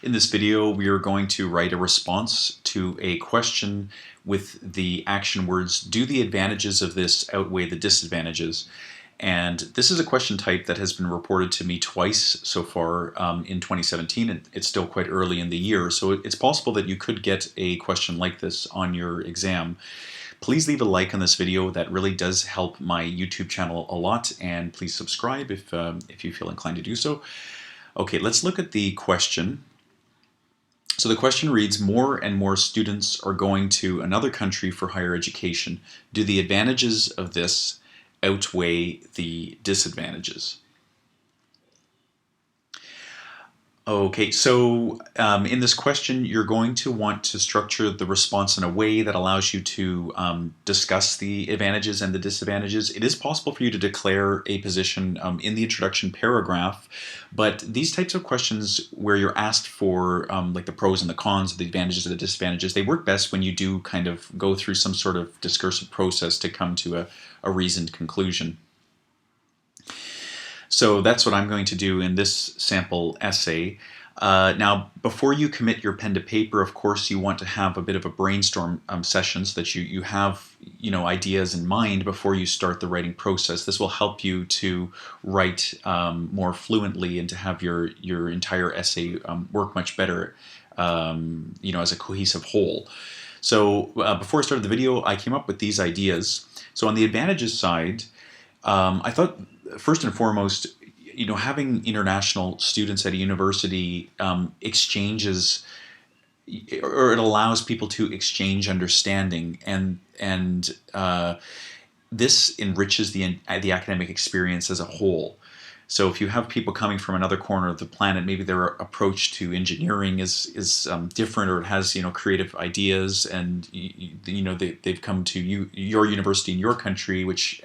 In this video, we are going to write a response to a question with the action words, do the advantages of this outweigh the disadvantages? And this is a question type that has been reported to me twice so far in 2017, and it's still quite early in the year, so it's possible that you could get a question like this on your exam. Please leave a like on this video. That really does help my YouTube channel a lot, and please subscribe if you feel inclined to do so. Okay, let's look at the question. So the question reads, more and more students are going to another country for higher education. Do the advantages of this outweigh the disadvantages? Okay, so in this question, you're going to want to structure the response in a way that allows you to discuss the advantages and the disadvantages. It is possible for you to declare a position in the introduction paragraph, but these types of questions where you're asked for like the pros and the cons, the advantages and the disadvantages, they work best when you do kind of go through some sort of discursive process to come to a reasoned conclusion. So that's what I'm going to do in this sample essay. Now, before you commit your pen to paper, of course, you want to have a bit of a brainstorm session so that you have ideas in mind before you start the writing process. This will help you to write more fluently and to have your entire essay work much better, as a cohesive whole. So before I started the video, I came up with these ideas. So on the advantages side, I thought first and foremost, having international students at a university exchanges, or it allows people to exchange understanding, and this enriches the academic experience as a whole. So if you have people coming from another corner of the planet, maybe their approach to engineering is different, or it has creative ideas, and they've come to your university in your country, which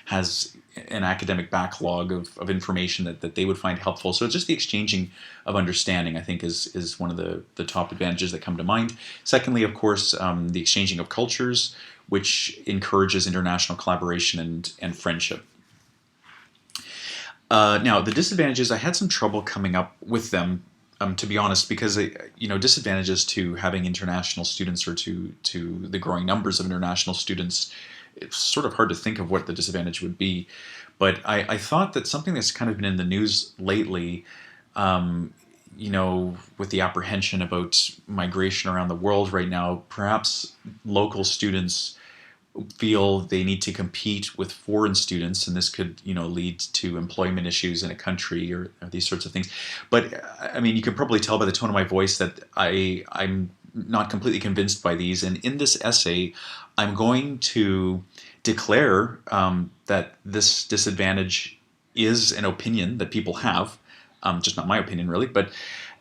has an academic backlog of information that they would find helpful. So it's just the exchanging of understanding, I think, is one of the top advantages that come to mind. Secondly, of course, the exchanging of cultures, which encourages international collaboration and friendship. Now, the disadvantages, I had some trouble coming up with them, to be honest, because disadvantages to having international students, or to the growing numbers of international students, it's sort of hard to think of what the disadvantage would be. But I thought that something that's kind of been in the news lately, with the apprehension about migration around the world right now, perhaps local students feel they need to compete with foreign students, and this could lead to employment issues in a country, or these sorts of things. But I mean, you can probably tell by the tone of my voice that I'm not completely convinced by these, and in this essay I'm going to declare that this disadvantage is an opinion that people have, just not my opinion really,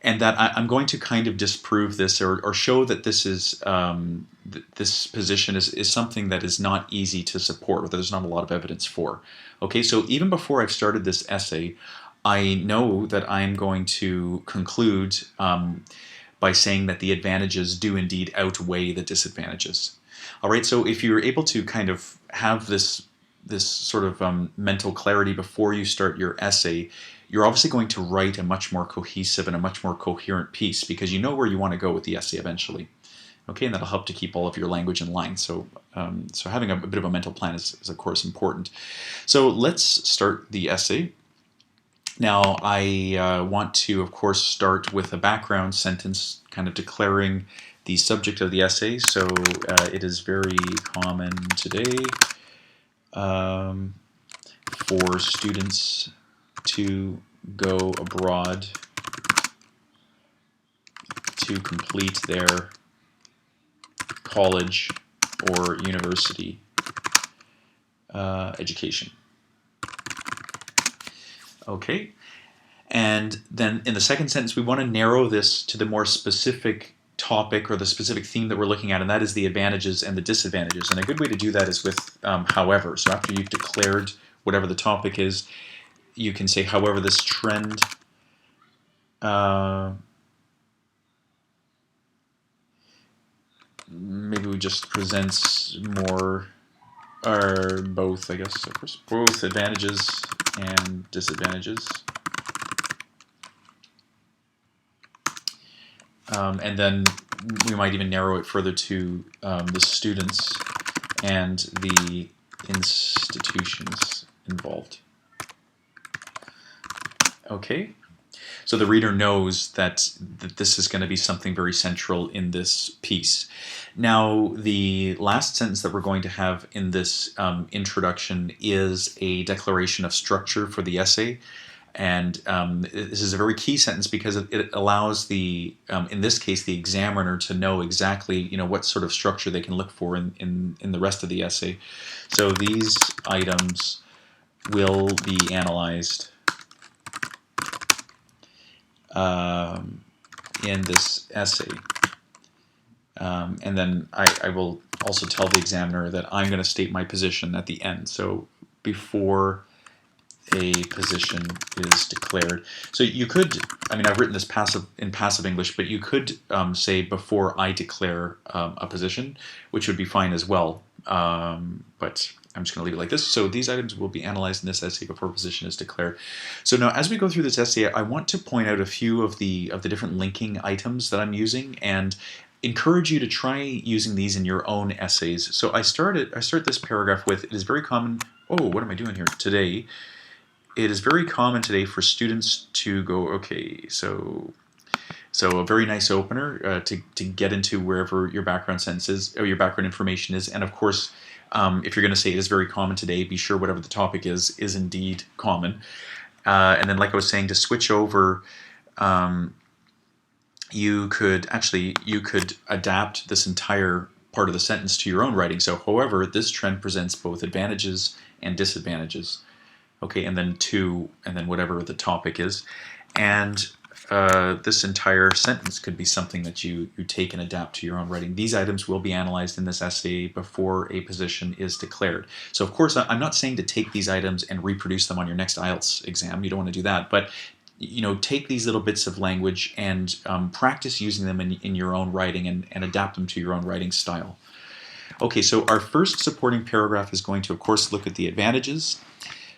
and that I'm going to kind of disprove this, or show that this is this position is something that is not easy to support, or that there's not a lot of evidence for. Okay, so even before I've started this essay, I know that I'm going to conclude by saying that the advantages do indeed outweigh the disadvantages. All right, so if you're able to kind of have this sort of mental clarity before you start your essay, you're obviously going to write a much more cohesive and a much more coherent piece, because you know where you want to go with the essay eventually. Okay, and that'll help to keep all of your language in line. So, so having a bit of a mental plan is of course important. So let's start the essay. Now, I want to, of course, start with a background sentence, kind of declaring the subject of the essay. So it is very common today for students to go abroad to complete their college or university education. Okay, and then in the second sentence, we want to narrow this to the more specific topic, or the specific theme that we're looking at, and that is the advantages and the disadvantages. And a good way to do that is with however. So after you've declared whatever the topic is, you can say, however, this trend maybe we just presents more, or both, I guess, of course, both advantages and disadvantages. and then we might even narrow it further to the students and the institutions involved. Okay, so the reader knows that this is going to be something very central in this piece. Now, the last sentence that we're going to have in this introduction is a declaration of structure for the essay. And this is a very key sentence because it allows the, in this case, the examiner to know exactly, what sort of structure they can look for in the rest of the essay. So these items will be analyzed in this essay. And then I will also tell the examiner that I'm going to state my position at the end. So before a position is declared. So you could, I've written this in passive English, but you could say before I declare a position, which would be fine as well. But I'm just going to leave it like this. So these items will be analyzed in this essay before a position is declared. So now as we go through this essay, I want to point out a few of the different linking items that I'm using and encourage you to try using these in your own essays. So I start this paragraph with, it is very common, what am I doing here today? It is very common today for students to go, okay, so a very nice opener to get into wherever your background sentence is, or your background information is. And of course, if you're going to say it is very common today, be sure whatever the topic is indeed common. And then, like I was saying, to switch over, you could adapt this entire part of the sentence to your own writing. So, however, this trend presents both advantages and disadvantages. Okay, and then whatever the topic is. And this entire sentence could be something that you take and adapt to your own writing. These items will be analyzed in this essay before a position is declared. So of course, I'm not saying to take these items and reproduce them on your next IELTS exam. You don't want to do that. But take these little bits of language and practice using them in your own writing and adapt them to your own writing style. Okay, so our first supporting paragraph is going to, of course, look at the advantages.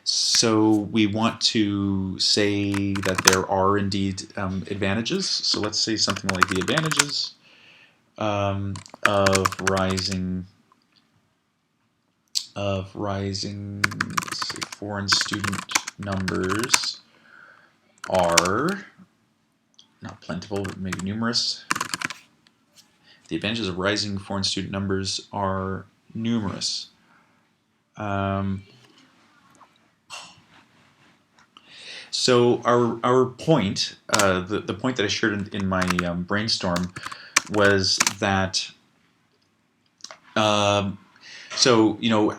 So we want to say that there are indeed advantages. So let's say something like the advantages of rising let's say foreign student numbers are not plentiful, but maybe numerous. The advantages of rising foreign student numbers are numerous. So our point, the point that I shared in my brainstorm, was that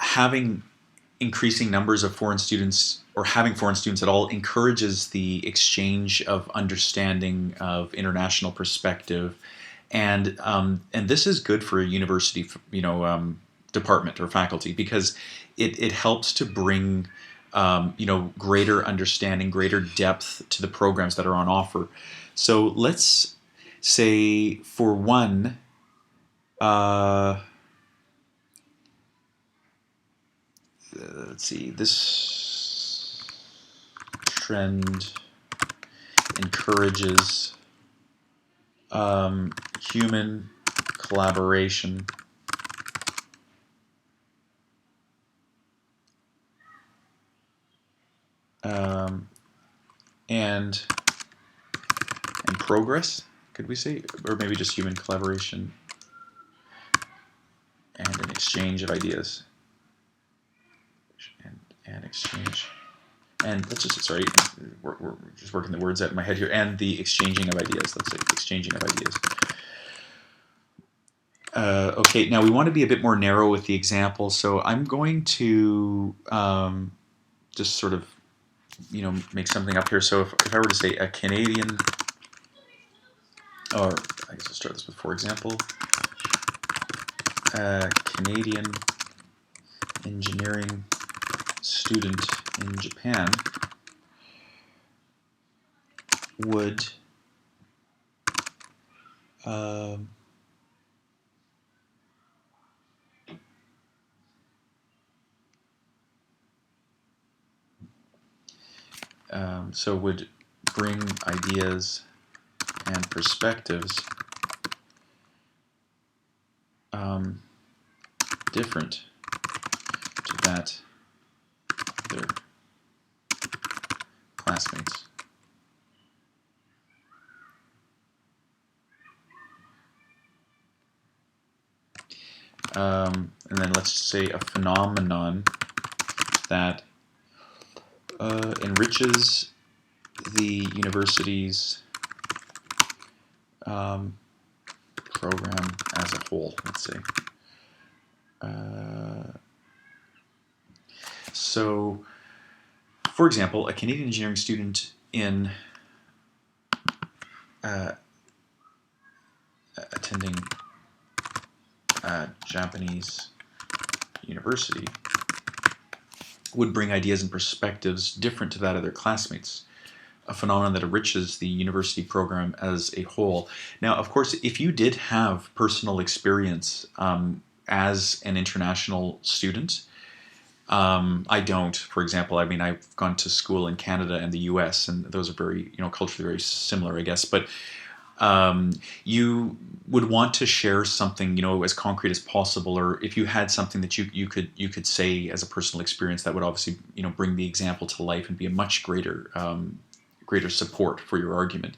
having increasing numbers of foreign students, or having foreign students at all, encourages the exchange of understanding, of international perspective, and this is good for a university, department or faculty, because it helps to bring greater understanding, greater depth to the programs that are on offer. So let's say for one, let's see, this trend encourages human collaboration and progress, could we say? Or maybe just human collaboration and an exchange of ideas. And exchange. And let's just, sorry, we're just working the words out in my head here. And the exchanging of ideas. Let's say exchanging of ideas. Okay, now we want to be a bit more narrow with the example. So I'm going to just sort of make something up here. So if I were to say a Canadian, or I guess I'll start this with, for example, a Canadian engineering student in Japan would would bring ideas and perspectives different to that of their classmates. And then let's say a phenomenon that enriches the university's program as a whole, let's say. So, for example, a Canadian engineering student in attending a Japanese university would bring ideas and perspectives different to that of their classmates, a phenomenon that enriches the university program as a whole. Now, of course, if you did have personal experience as an international student, I don't. For example, I mean, I've gone to school in Canada and the U.S., and those are very, culturally very similar, I guess. But you would want to share something, as concrete as possible, or if you had something that you could say as a personal experience, that would obviously, bring the example to life and be a much greater support for your argument.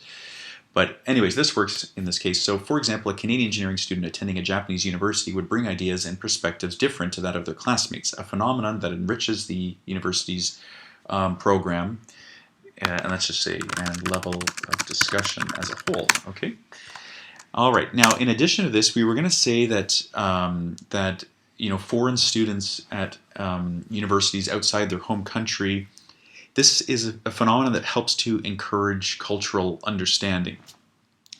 But anyways, this works in this case. So, for example, a Canadian engineering student attending a Japanese university would bring ideas and perspectives different to that of their classmates, a phenomenon that enriches the university's program, and let's just say, and level of discussion as a whole. Okay. All right. Now, in addition to this, we were going to say that foreign students at universities outside their home country. This is a phenomenon that helps to encourage cultural understanding.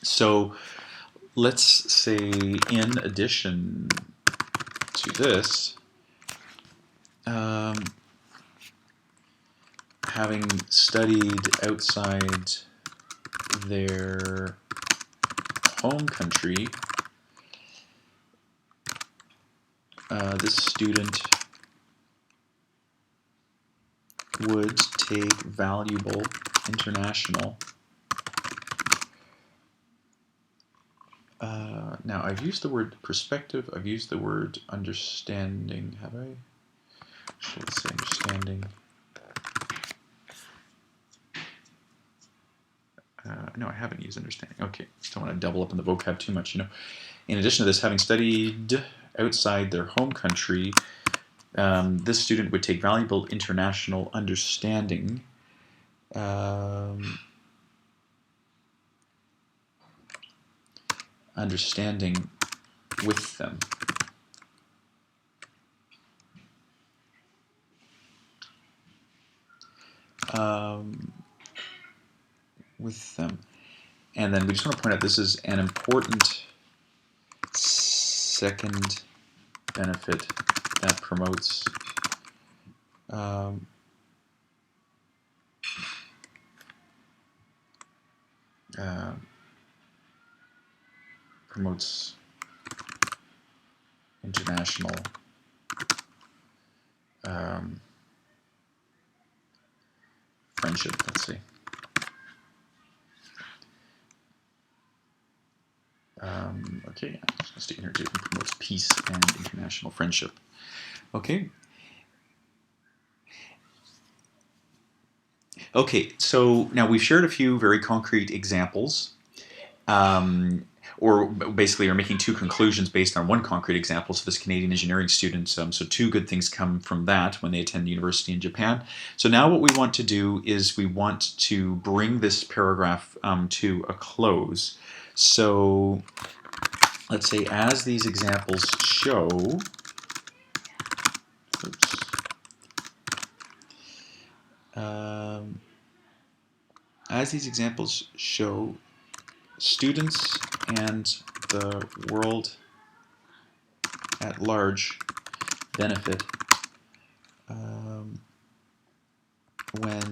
So let's say, in addition to this, having studied outside their home country, this student would take valuable international. Now, I've used the word perspective, I've used the word understanding, have I? So let's say understanding. No, I haven't used understanding. Okay, just don't want to double up in the vocab too much, In addition to this, having studied outside their home country, this student would take valuable international understanding with them. And then we just want to point out this is an important second benefit that promotes international friendship, let's see. Okay, I'm just going to stick in here too. Promotes peace and international friendship. Okay. Okay, so now we've shared a few very concrete examples, or basically are making two conclusions based on one concrete example. So this Canadian engineering student, so two good things come from that when they attend university in Japan. So now what we want to do is we want to bring this paragraph to a close. So let's say, as these examples show, students and the world at large benefit when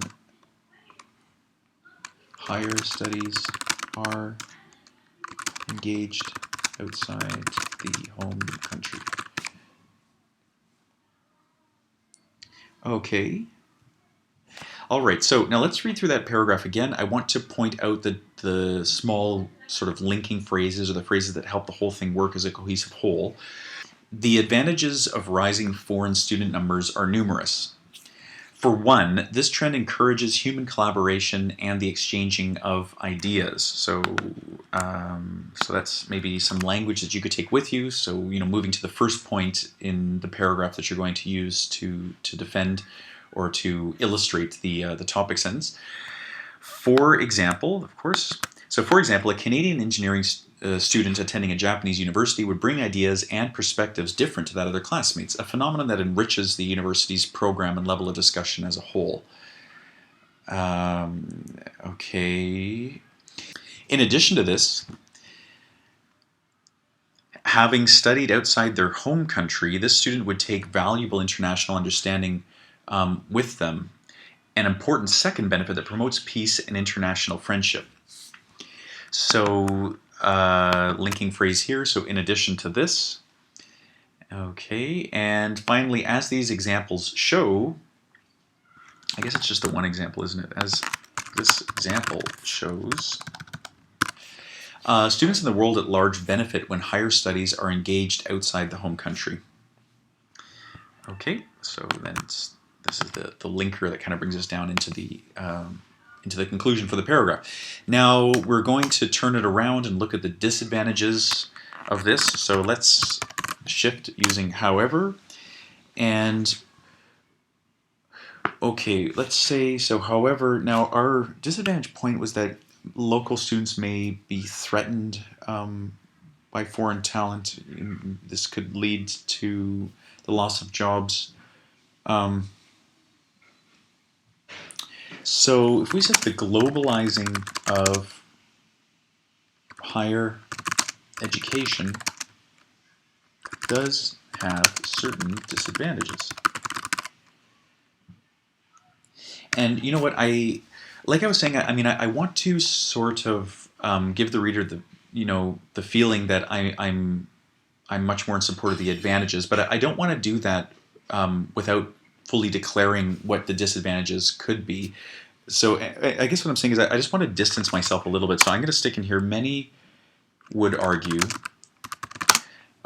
higher studies are engaged outside the home country. Okay. All right, so now let's read through that paragraph again. I want to point out the small sort of linking phrases or the phrases that help the whole thing work as a cohesive whole. The advantages of rising foreign student numbers are numerous. For one, this trend encourages human collaboration and the exchanging of ideas. So that's maybe some language that you could take with you. So, moving to the first point in the paragraph that you're going to use to defend or to illustrate the topic sentence. For example, of course, for example, a Canadian engineering student attending a Japanese university would bring ideas and perspectives different to that of their classmates, a phenomenon that enriches the university's program and level of discussion as a whole. Okay. In addition to this, having studied outside their home country, this student would take valuable international understanding with them, an important second benefit that promotes peace and international friendship. So, linking phrase here, so in addition to this. Okay, and finally, as these examples show, I guess it's just the one example, isn't it? As this example shows, students in the world at large benefit when higher studies are engaged outside the home country. Okay, so then this is the linker that kind of brings us down into the conclusion for the paragraph. Now we're going to turn it around and look at the disadvantages of this. So let's shift using however. And okay, let's say, so however, now our disadvantage point was that local students may be threatened by foreign talent. This could lead to the loss of jobs. So if we said the globalizing of higher education does have certain disadvantages. And you know what, like I was saying, I want to sort of give the reader the feeling that I'm much more in support of the advantages, but I don't want to do that without fully declaring what the disadvantages could be. So I guess what I'm saying is I just want to distance myself a little bit. So I'm going to stick in here, many would argue.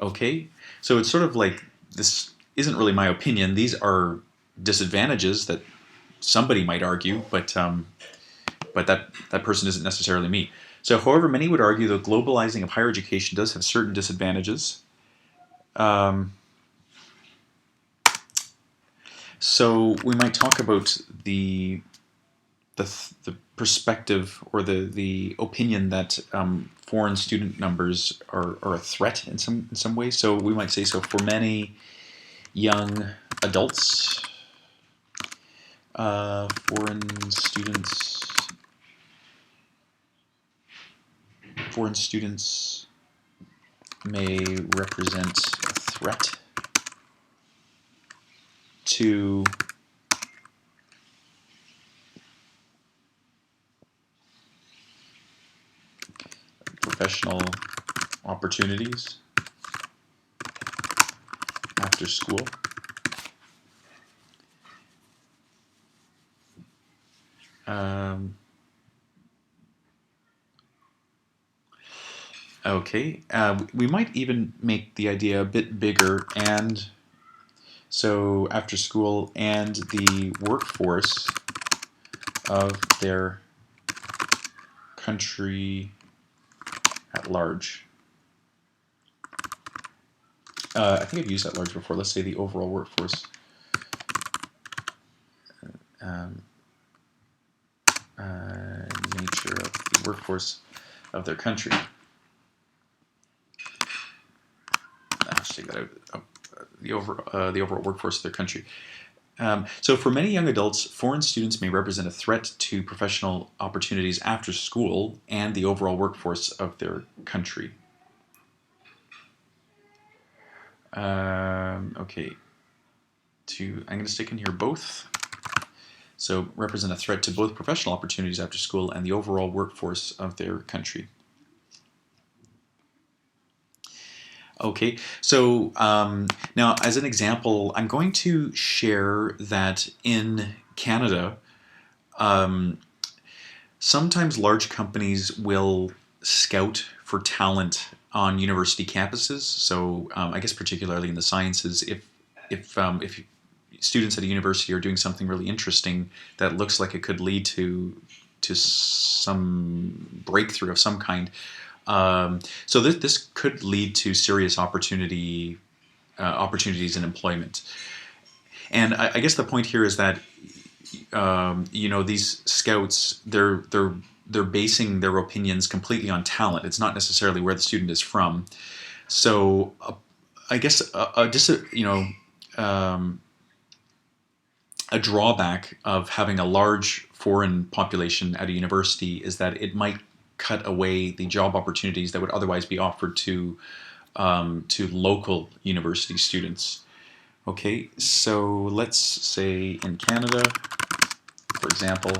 Okay, so it's sort of like, this isn't really my opinion. These are disadvantages that somebody might argue, but that person isn't necessarily me. So however, many would argue the globalizing of higher education does have certain disadvantages. So we might talk about the perspective or the opinion that foreign student numbers are a threat in some ways. So we might say, so for many young adults, foreign students may represent a threat to professional opportunities after school. Okay, we might even make the idea a bit bigger, and so after school and the workforce of their country at large. I think I've used that large before. Let's say the overall workforce. Nature of the workforce of their country. Let's take that out. The overall workforce of their country. So for many young adults, foreign students may represent a threat to professional opportunities after school and the overall workforce of their country. Okay. I'm going to stick in here both. So represent a threat to both professional opportunities after school and the overall workforce of their country. Okay, so now as an example, I'm going to share that in Canada, Sometimes large companies will scout for talent on university campuses. So I guess particularly in the sciences, if students at a university are doing something really interesting that looks like it could lead to some breakthrough of some kind. So this could lead to serious opportunities in employment. And I guess the point here is that these scouts they're basing their opinions completely on talent. It's not necessarily where the student is from. So I guess a drawback of having a large foreign population at a university is that it might cut away the job opportunities that would otherwise be offered to local university students. Okay, so let's say in Canada, for example,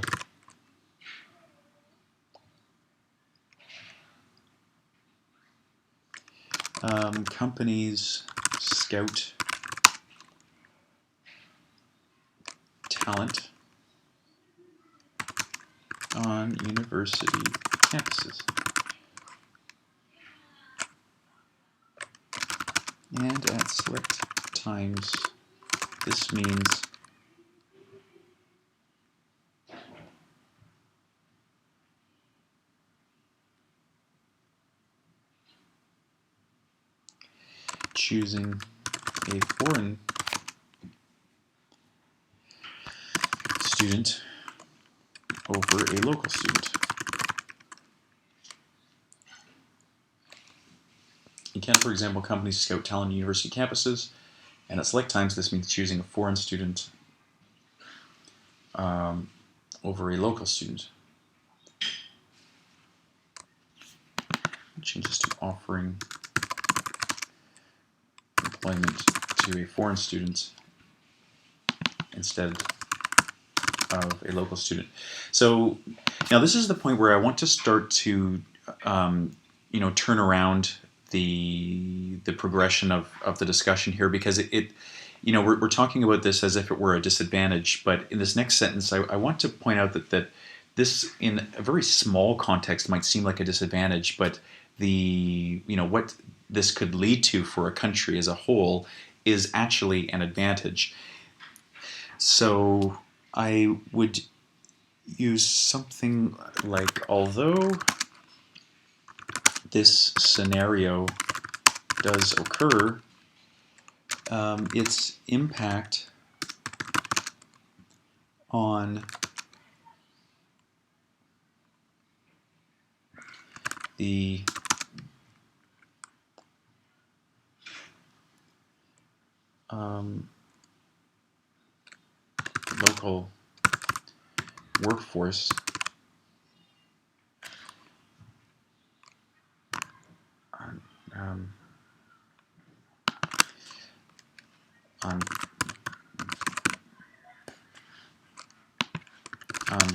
companies scout talent on university campuses. And at select times, this means choosing a foreign student over a local student. In Canada, for example, companies scout talent on university campuses, and at select times this means choosing a foreign student over a local student. Changes to offering employment to a foreign student instead of a local student. So now this is the point where I want to start to turn around the progression of the discussion here, because we're talking about this as if it were a disadvantage, but in this next sentence I want to point out that this in a very small context might seem like a disadvantage, but what this could lead to for a country as a whole is actually an advantage. So I would use something like, although this scenario does occur, its impact on the local workforce on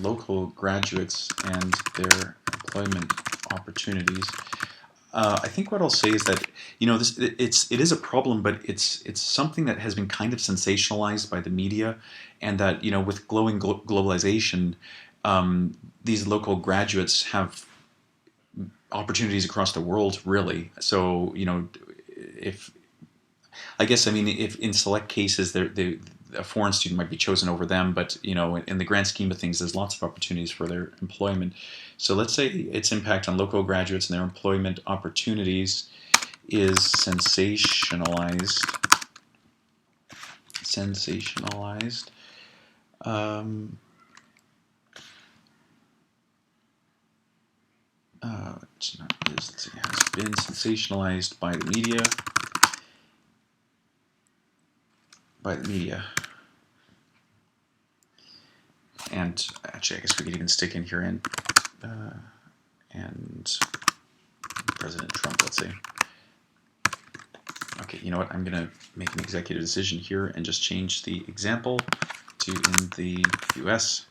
local graduates and their employment opportunities. I think what I'll say is that it is a problem, but it's something that has been kind of sensationalized by the media, and that with growing globalization, these local graduates have opportunities across the world, really. So if if in select cases a foreign student might be chosen over them, but in the grand scheme of things, there's lots of opportunities for their employment. So let's say its impact on local graduates and their employment opportunities is sensationalized. Has been sensationalized by the media. And actually, I guess we could even stick in here and President Trump, let's say. Okay, you know what? I'm going to make an executive decision here and just change the example to in the US.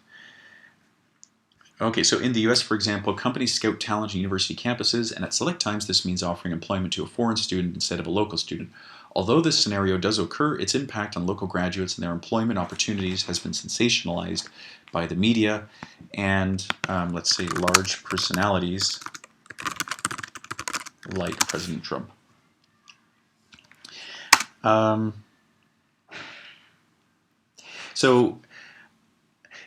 Okay, so in the US, for example, companies scout talent on university campuses, and at select times this means offering employment to a foreign student instead of a local student. Although this scenario does occur, its impact on local graduates and their employment opportunities has been sensationalized by the media and, let's say, large personalities like President Trump. So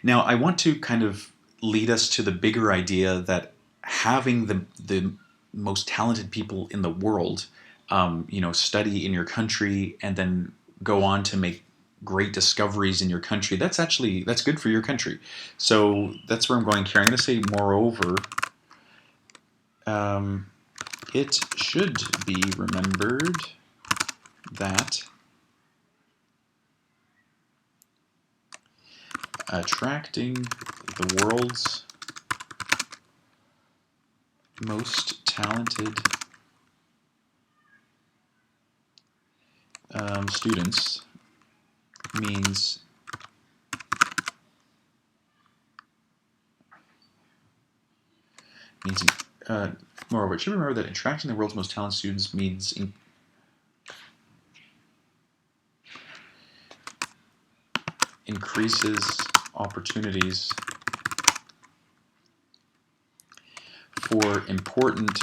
now I want to kind of lead us to the bigger idea that having the most talented people in the world, study in your country and then go on to make great discoveries in your country, that's good for your country. So that's where I'm going here. I'm going to say, moreover, it should be remembered that attracting the world's most talented students means moreover, it should remember that attracting the world's most talented students means increases opportunities for important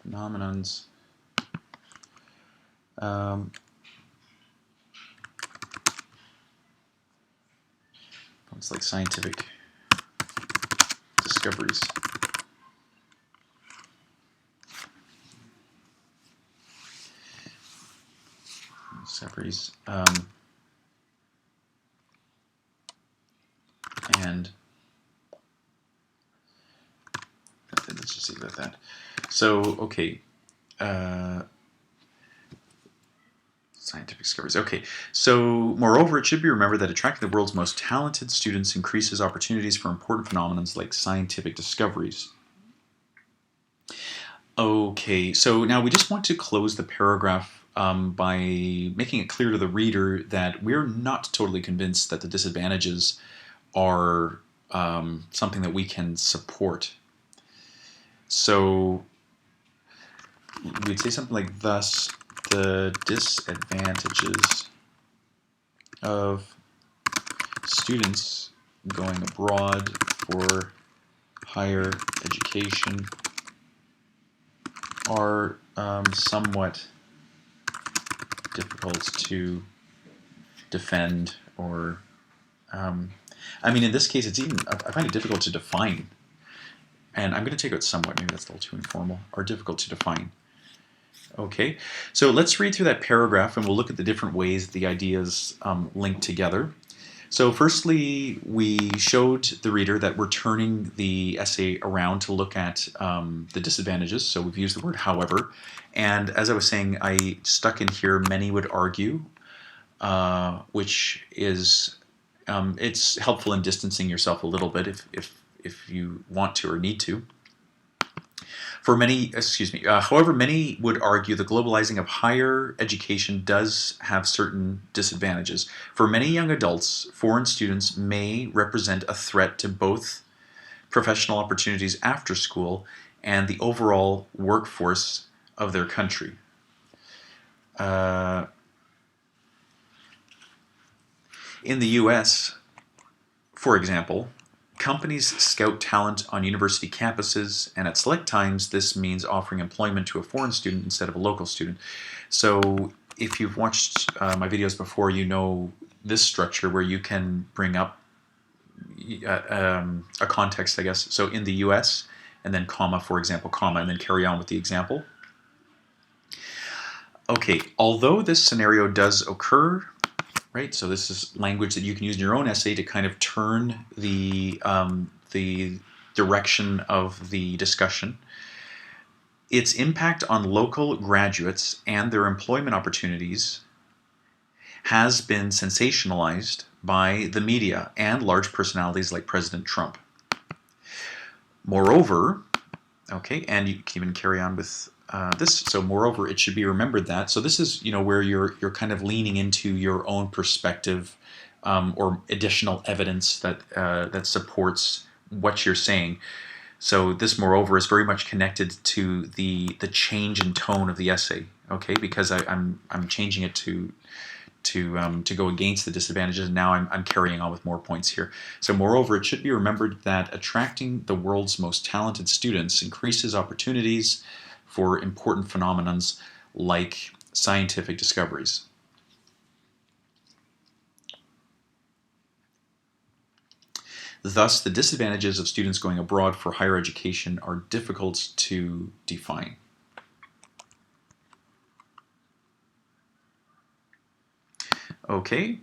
phenomenons it's like scientific discoveries. And let's just see about that. So, okay. Scientific discoveries. Okay, so moreover, it should be remembered that attracting the world's most talented students increases opportunities for important phenomena like scientific discoveries. Okay, so now we just want to close the paragraph by making it clear to the reader that we're not totally convinced that the disadvantages are something that we can support. So we'd say something like, thus, the disadvantages of students going abroad for higher education are somewhat difficult to defend, or I mean, in this case, it's even, I find it difficult to define. And I'm going to take out somewhat, maybe that's a little too informal, or difficult to define. Okay, so let's read through that paragraph and we'll look at the different ways the ideas link together. So firstly, we showed the reader that we're turning the essay around to look at the disadvantages. So we've used the word however. And as I was saying, I stuck in here, many would argue, which is, it's helpful in distancing yourself a little bit if you want to or need to. For many, however, many would argue the globalizing of higher education does have certain disadvantages. For many young adults, foreign students may represent a threat to both professional opportunities after school and the overall workforce of their country. In the US, for example, companies scout talent on university campuses, and at select times this means offering employment to a foreign student instead of a local student. So if you've watched my videos before, you know this structure where you can bring up a context, I guess. So in the US, and then comma, for example, comma, and then carry on with the example. Okay, although this scenario does occur, right? So this is language that you can use in your own essay to kind of turn the direction of the discussion. Its impact on local graduates and their employment opportunities has been sensationalized by the media and large personalities like President Trump. Moreover, okay, and you can even carry on with this. So moreover, it should be remembered that, so this is, where you're kind of leaning into your own perspective or additional evidence that supports what you're saying. So this, moreover, is very much connected to the change in tone of the essay. Okay, because I'm changing it to go against the disadvantages. And now I'm carrying on with more points here. So moreover, it should be remembered that attracting the world's most talented students increases opportunities for important phenomenons like scientific discoveries. Thus, the disadvantages of students going abroad for higher education are difficult to define. Okay.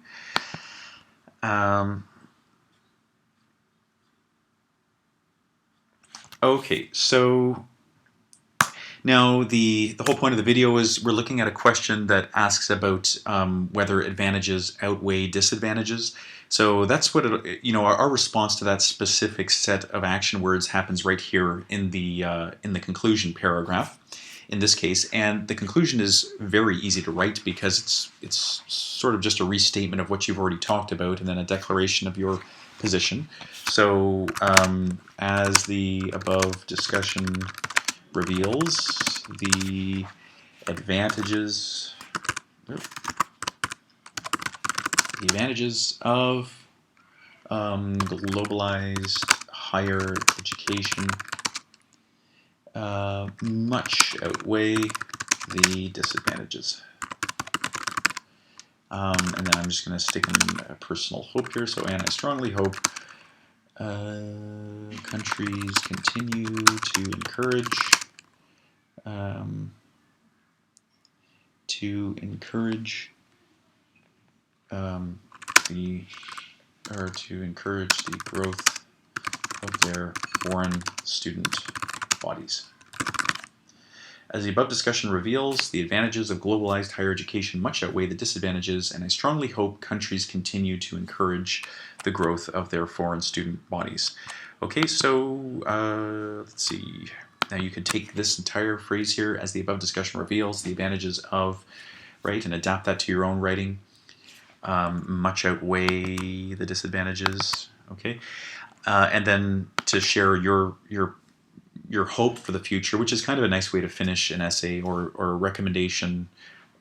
Okay, so now the whole point of the video is we're looking at a question that asks about whether advantages outweigh disadvantages. So that's what our response to that specific set of action words happens right here in the conclusion paragraph. In this case, and the conclusion is very easy to write because it's sort of just a restatement of what you've already talked about and then a declaration of your position. So as the above discussion reveals, the advantages of globalized higher education much outweigh the disadvantages. And then I'm just going to stick in a personal hope here. So, and I strongly hope countries continue to encourage the growth of their foreign student bodies. As the above discussion reveals, the advantages of globalized higher education much outweigh the disadvantages, and I strongly hope countries continue to encourage the growth of their foreign student bodies. Okay, so let's see. Now you could take this entire phrase here, as the above discussion reveals, the advantages of, right, and adapt that to your own writing. Much outweigh the disadvantages. Okay, and then to share your hope for the future, which is kind of a nice way to finish an essay or a recommendation,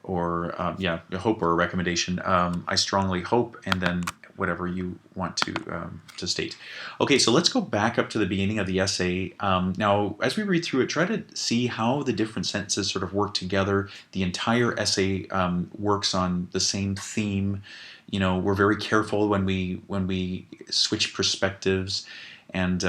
or a hope or a recommendation. I strongly hope, and then whatever you want to state. Okay, so let's go back up to the beginning of the essay. Now, as we read through it, try to see how the different sentences sort of work together. The entire essay works on the same theme. We're very careful when we switch perspectives and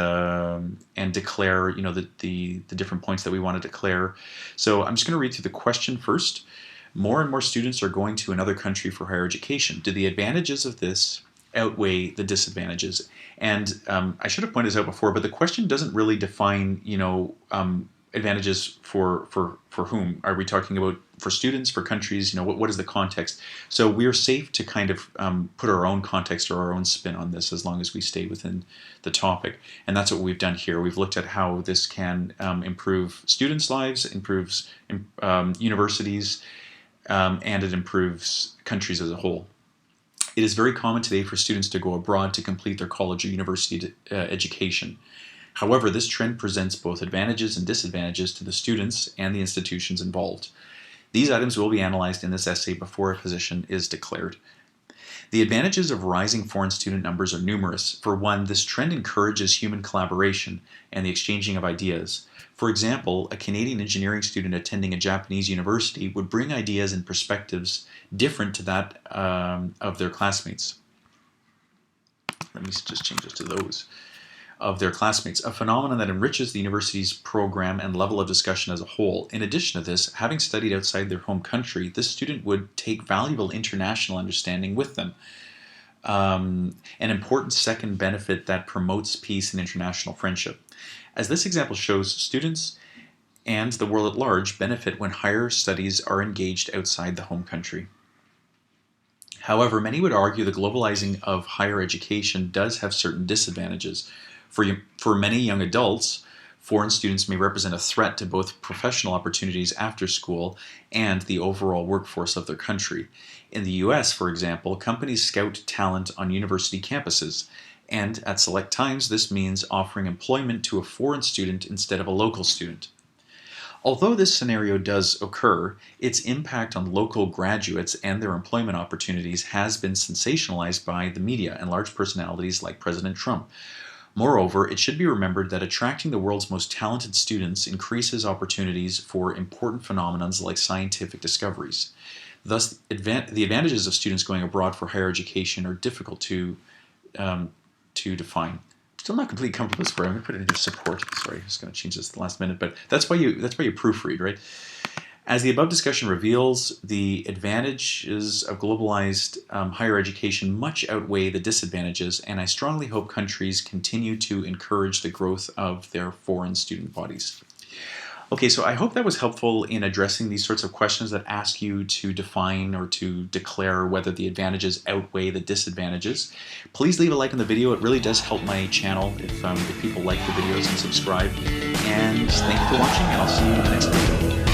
declare, the different points that we want to declare. So I'm just going to read through the question first. More and more students are going to another country for higher education. Do the advantages of this outweigh the disadvantages? And I should have pointed this out before, but the question doesn't really define, advantages for whom. Are we talking about for students, for countries? What is the context? So we're safe to kind of put our own context or our own spin on this, as long as we stay within the topic. And that's what we've done here. We've looked at how this can improve students' lives, improves universities, and it improves countries as a whole. It is very common today for students to go abroad to complete their college or university education. However, this trend presents both advantages and disadvantages to the students and the institutions involved. These items will be analyzed in this essay before a position is declared. The advantages of rising foreign student numbers are numerous. For one, this trend encourages human collaboration and the exchanging of ideas. For example, a Canadian engineering student attending a Japanese university would bring ideas and perspectives different to that of their classmates. Let me just change this to those. Of their classmates, a phenomenon that enriches the university's program and level of discussion as a whole. In addition to this, having studied outside their home country, this student would take valuable international understanding with them. An important second benefit that promotes peace and international friendship. As this example shows, students and the world at large benefit when higher studies are engaged outside the home country. However, many would argue the globalizing of higher education does have certain disadvantages. For many young adults, Foreign students may represent a threat to both professional opportunities after school and the overall workforce of their country. In the US, for example, companies scout talent on university campuses, and at select times this means offering employment to a foreign student instead of a local student. Although this scenario does occur, its impact on local graduates and their employment opportunities has been sensationalized by the media and large personalities like President Trump. Moreover, it should be remembered that attracting the world's most talented students increases opportunities for important phenomena like scientific discoveries. Thus, the advantages of students going abroad for higher education are difficult to define. Still not completely comfortable with this word. I'm going to put it into support. Sorry, I'm just going to change this at the last minute, but that's why you proofread, right? As the above discussion reveals, the advantages of globalized higher education much outweigh the disadvantages, and I strongly hope countries continue to encourage the growth of their foreign student bodies. Okay, so I hope that was helpful in addressing these sorts of questions that ask you to define or to declare whether the advantages outweigh the disadvantages. Please leave a like on the video. It really does help my channel if people like the videos and subscribe. And thank you for watching, and I'll see you in the next video.